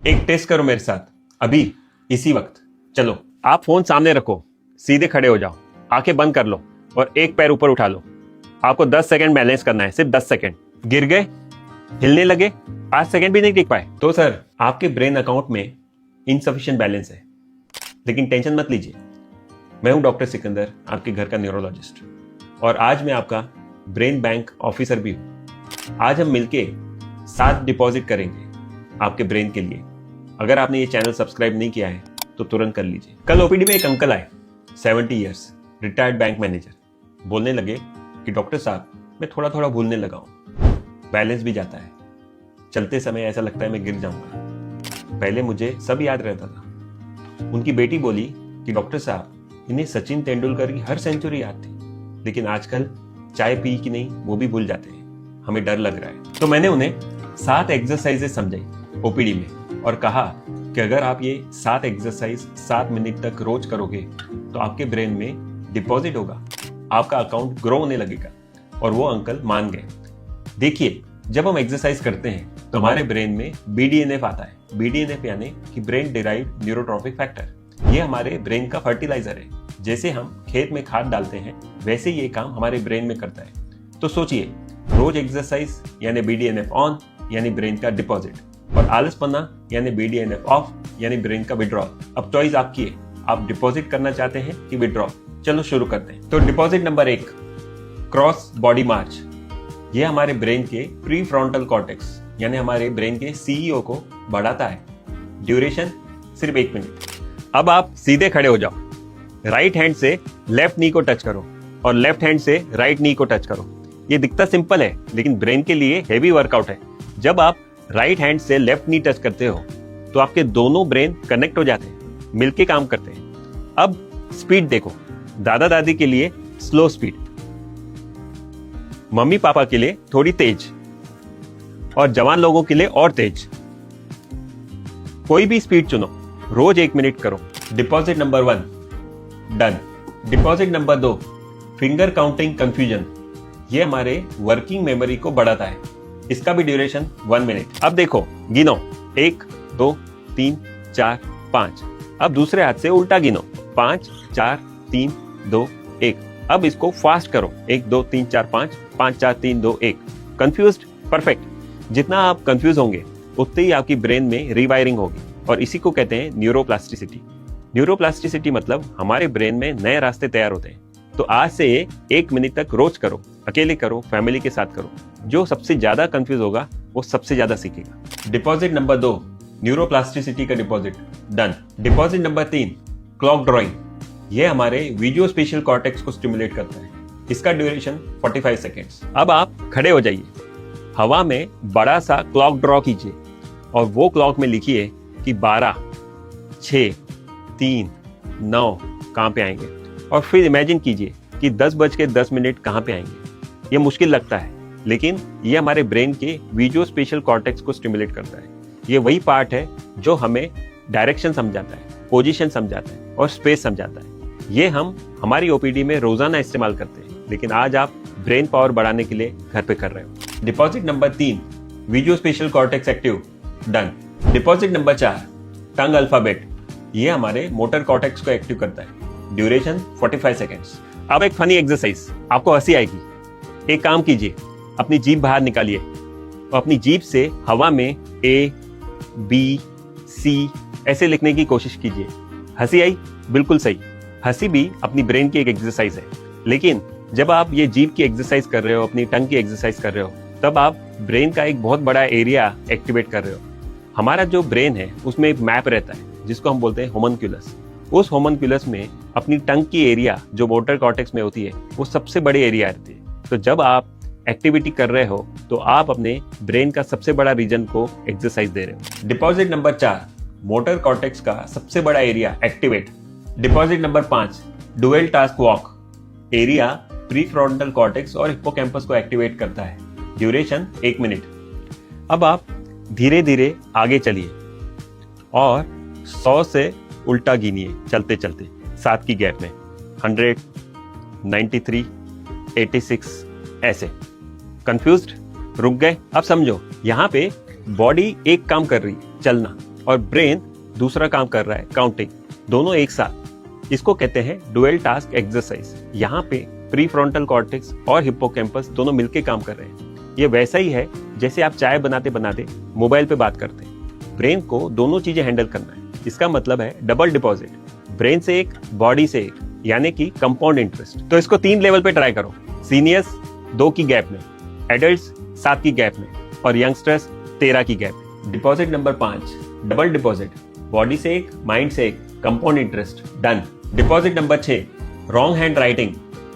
एक टेस्ट करो मेरे साथ, अभी इसी वक्त। चलो, आप फोन सामने रखो, सीधे खड़े हो जाओ, आंखें बंद कर लो और एक पैर ऊपर उठा लो। आपको 10 सेकंड बैलेंस करना है, सिर्फ 10 सेकंड। गिर गए, हिलने लगे, 5 सेकंड भी नहीं टिक पाए तो सर आपके ब्रेन अकाउंट में इनसफिशिएंट बैलेंस है। लेकिन टेंशन मत लीजिए, मैं हूं डॉक्टर सिकंदर, आपके घर का न्यूरोलॉजिस्ट, और आज मैं आपका ब्रेन बैंक ऑफिसर भी हूं। आज हम मिलके 7 डिपॉजिट करेंगे आपके ब्रेन के लिए। अगर आपने ये चैनल सब्सक्राइब नहीं किया है तो तुरंत कर लीजिए। कल ओपीडी में एक अंकल आए, 70 ईयर्स, रिटायर्ड बैंक मैनेजर। बोलने लगे कि डॉक्टर साहब, मैं थोड़ा थोड़ा भूलने लगा हूं, बैलेंस भी जाता है, चलते समय ऐसा लगता है मैं गिर जाऊंगा। पहले मुझे सब याद रहता था। उनकी बेटी बोली कि डॉक्टर साहब, इन्हें सचिन तेंदुलकर की हर सेंचुरी याद थी, लेकिन आजकल चाय पी कि नहीं वो भी भूल जाते हैं, हमें डर लग रहा है। तो मैंने उन्हें 7 एक्सरसाइजेस समझाई ओपीडी में और कहा कि अगर आप ये 7 एक्सरसाइज 7 मिनट तक रोज करोगे तो आपके ब्रेन में डिपॉजिट होगा, आपका अकाउंट ग्रो होने लगेगा। और वो अंकल मान गए। देखिए, जब हम एक्सरसाइज करते हैं तो हमारे ब्रेन में BDNF आता है। BDNF यानी कि ब्रेन डिराइव्ड न्यूरोट्रॉपिक फैक्टर। ये हमारे ब्रेन का फर्टिलाइजर है। जैसे हम खेत में खाद डालते हैं वैसे ये काम हमारे ब्रेन में करता है। तो सोचिए, रोज एक्सरसाइज यानी BDNF ऑन यानी ब्रेन का डिपॉजिट, और आलसपना यानी BDNF ऑफ यानी ब्रेन का विड्रॉल। अब चॉइस आपकी है, आप डिपॉजिट करना चाहते हैं कि विड्रॉल। चलो शुरू करते हैं। तो डिपॉजिट नंबर 1, क्रॉस बॉडी मार्च। ये हमारे ब्रेन के प्री फ्रंटल कॉर्टेक्स यानी हमारे ब्रेन के CEO को बढ़ाता है। ड्यूरेशन सिर्फ 1 मिनट। अब आप सीधे खड़े हो जाओ, राइट हैंड से लेफ्ट नी को टच करो और लेफ्ट हैंड से राइट नी को टच करो। ये दिखता सिंपल है लेकिन ब्रेन के लिए हेवी वर्कआउट है। जब आप राइट हैंड से लेफ्ट नी टच करते हो तो आपके दोनों ब्रेन कनेक्ट हो जाते हैं, मिलके काम करते हैं। अब स्पीड देखो, दादा दादी के लिए स्लो स्पीड, मम्मी पापा के लिए थोड़ी तेज, और जवान लोगों के लिए और तेज। कोई भी स्पीड चुनो, रोज 1 मिनट करो। Deposit number 1 done. Deposit number 2, finger counting confusion. ये हमारे वर्किंग मेमोरी को बढ़ाता है। इसका भी ड्यूरेशन 1 मिनट। अब देखो, गिनो, 1 2 3 4 5। अब दूसरे हाथ से उल्टा गिनो, 5 4 3 2 1। अब इसको फास्ट करो, 1 2 3 4 5 5 4 3 2 1। कंफ्यूज्ड? परफेक्ट। जितना आप कंफ्यूज होंगे उतनी ही आपकी ब्रेन में रीवायरिंग होगी, और इसी को कहते हैं न्यूरोप्लास्टिसिटी। न्यूरोप्लास्टिसिटी मतलब हमारे ब्रेन में नए रास्ते तैयार होते हैं। तो आज से 1 मिनट तक रोज करो, अकेले करो, फैमिली के साथ करो। जो सबसे ज्यादा कंफ्यूज होगा वो सबसे ज्यादा सीखेगा। डिपॉजिट नंबर 2, न्यूरोप्लास्टिसिटी का deposit done. Deposit number 3, clock drawing. ये हमारे विजुओ स्पेशियल कॉर्टेक्स को स्टिमुलेट करता है। इसका ड्यूरेशन 45 सेकेंड्स। अब आप खड़े हो जाइए, हवा में बड़ा सा क्लॉक ड्रॉ कीजिए और वो क्लॉक में लिखिए कि 12 6 3 9 कहाँ पे आएंगे, और फिर इमेजिन कीजिए कि 10:10 कहाँ पे आएंगे। ये मुश्किल लगता है लेकिन ये हमारे ब्रेन के विजुओ स्पेशियल कॉर्टेक्स को स्टिमुलेट करता है। ये वही पार्ट है जो हमें डायरेक्शन समझाता है, पोजीशन समझाता है और स्पेस समझाता है। ये हम हमारी ओपीडी में रोजाना इस्तेमाल करते हैं, लेकिन आज आप ब्रेन पावर बढ़ाने के लिए घर पे कर रहे हो। Deposit number 3, visuo spatial cortex active done. Deposit number 4, tongue alphabet. ये हमारे मोटर कॉर्टेक्स को एक्टिव करता है। Duration 45 seconds. अब एक फनी एक्सरसाइज, आपको हंसी आएगी। एक काम कीजिए, अपनी जीभ बाहर निकालिए और अपनी जीभ से हवा में A B C ऐसे लिखने की कोशिश कीजिए। हंसी आई? बिल्कुल सही। हंसी भी अपनी ब्रेन की एक एक्सरसाइज है, लेकिन जब आप ये जीभ की एक्सरसाइज कर रहे हो, अपनी टंग की एक्सरसाइज कर रहे हो, तब आप ब्रेन का एक बहुत बड़ा एरिया एक्टिवेट कर रहे हो। हमारा जो ब्रेन है उसमें एक मैप रहता है जिसको हम बोलते हैं होमनक्यूलस। उस होमनक्यूलस में अपनी टंग की एरिया जो मोटर कॉर्टेक्स में होती है वो सबसे बड़ी एरिया रहती है। तो जब आप एक्टिविटी कर रहे हो तो आप अपने ब्रेन का सबसे बड़ा रीजन को एक्सरसाइज दे रहे हो। डिपॉजिट नंबर 4, मोटर कॉर्टेक्स का सबसे बड़ा area activate. Deposit number 5, dual task walk. Area pre frontal cortex और हिप्पोकैम्पस को एक्टिवेट करता है। Duration 1 minute. अब आप धीरे धीरे आगे चलिए और 100 से उल्टा गिनिए चलते चलते 7 की गैप में। 100, 93, 86 ऐसे। कंफ्यूज्ड? रुक गए? अब समझो, यहाँ पे बॉडी एक काम कर रही है, चलना, और ब्रेन दूसरा काम कर रहा है, काउंटिंग, दोनों एक साथ। इसको कहते हैं डुअल टास्क एक्सरसाइज। यहाँ पे प्री फ्रंटल कॉर्टेक्स और हिप्पोकैम्पस दोनों मिलके काम कर रहे हैं। ये वैसा ही है जैसे आप चाय बनाते बनाते मोबाइल पे बात करते हैं। ब्रेन को दोनों चीजें हैंडल करना है। इसका मतलब है डबल डिपॉजिट, ब्रेन से एक, बॉडी से एक, यानी कि कंपाउंड इंटरेस्ट। तो इसको 3 लेवल पे ट्राई करो। सीनियर्स 2 की गैप में, एडल्ट्स 7 की गैप में और यंगस्टर्स 13 की गैप में। Deposit number 5, double deposit, body से एक, माइंड से एक, compound interest, done. Deposit number 6, wrong hand writing.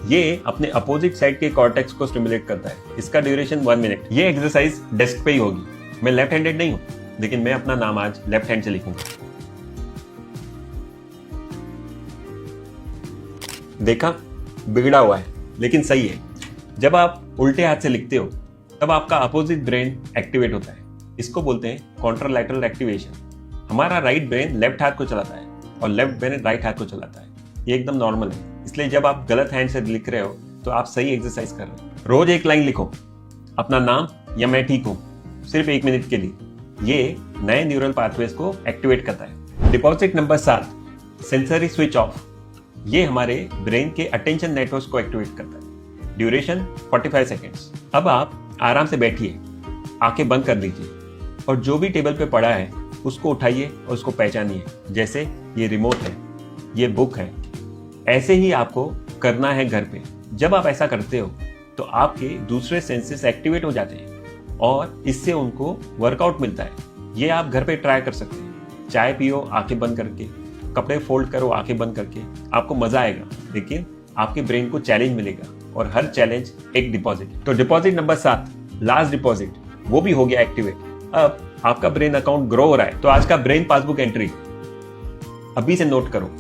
ये अपने अपोजिट साइड के कॉर्टेक्स को स्टिमुलेट करता है। इसका ड्यूरेशन 1 मिनट। ये एक्सरसाइज डेस्क पे ही होगी। मैं लेफ्ट हैंडेड नहीं हूं, लेकिन मैं अपना नाम आज लेफ्ट हैंड से लिखूंगा। देखा, बिगड़ा हुआ है लेकिन सही है। जब आप उल्टे हाथ से लिखते हो तब आपका अपोजिट ब्रेन एक्टिवेट होता है। इसको बोलते हैं कॉन्ट्रालैटरल एक्टिवेशन। हमारा राइट ब्रेन लेफ्ट हाथ को चलाता है और लेफ्ट ब्रेन राइट हाथ को चलाता है। ये एकदम नॉर्मल है। इसलिए जब आप गलत हैंड से लिख रहे हो तो आप सही एक्सरसाइज कर रहे हो। रोज एक लाइन लिखो, अपना नाम या मैं ठीक हूं, सिर्फ 1 मिनट के लिए। ये नए न्यूरल पाथवेज को एक्टिवेट करता है। Deposit number 7, sensory switch off. ये हमारे ब्रेन के अटेंशन नेटवर्क को एक्टिवेट करता है। Duration 45 seconds. अब आप आराम से बैठिए, आंखें बंद कर लीजिए और जो भी टेबल पे पड़ा है उसको उठाइए और उसको पहचानिए। जैसे ये रिमोट है, ये बुक है। ऐसे ही आपको करना है घर पे। जब आप ऐसा करते हो तो आपके दूसरे सेंसेस एक्टिवेट हो जाते हैं और इससे उनको वर्कआउट मिलता है। ये आप घर पे ट्राई कर सकते हैं। चाय पियो आंखें बंद करके, कपड़े फोल्ड करो आंखें बंद करके, आपको मजा आएगा, लेकिन आपके ब्रेन को चैलेंज मिलेगा और हर चैलेंज एक डिपॉजिट। तो डिपॉजिट नंबर 7, लास्ट डिपॉजिट, वो भी हो गया एक्टिवेट। अब आपका ब्रेन अकाउंट ग्रो हो रहा है। तो आज का ब्रेन पासबुक एंट्री अभी से नोट करो।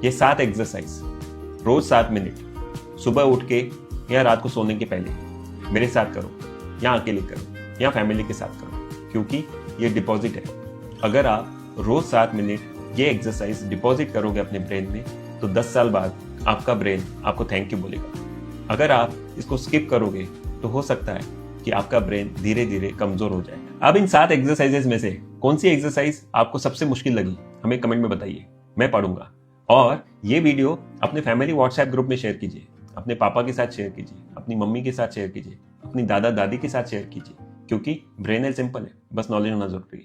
ये 7 एक्सरसाइज रोज 7 मिनट, सुबह उठ के या रात को सोने के पहले मेरे साथ करो, या अकेले करो या फैमिली के साथ करो, क्योंकि ये डिपॉजिट है। अगर आप रोज 7 मिनट ये एक्सरसाइज डिपॉजिट करोगे अपने ब्रेन में तो 10 साल बाद आपका ब्रेन आपको थैंक यू बोलेगा। अगर आप इसको स्किप करोगे तो हो सकता है कि आपका ब्रेन धीरे धीरे कमजोर हो जाए। अब इन 7 एक्सरसाइजेस में से कौन सी एक्सरसाइज आपको सबसे मुश्किल लगी हमें कमेंट में बताइए, मैं पढ़ूंगा। और ये वीडियो अपने फैमिली व्हाट्सएप ग्रुप में शेयर कीजिए, अपने पापा के साथ शेयर कीजिए, अपनी मम्मी के साथ शेयर कीजिए, अपनी दादा दादी के साथ शेयर कीजिए, क्योंकि ब्रेन है सिंपल है, बस नॉलेज होना जरूरी है।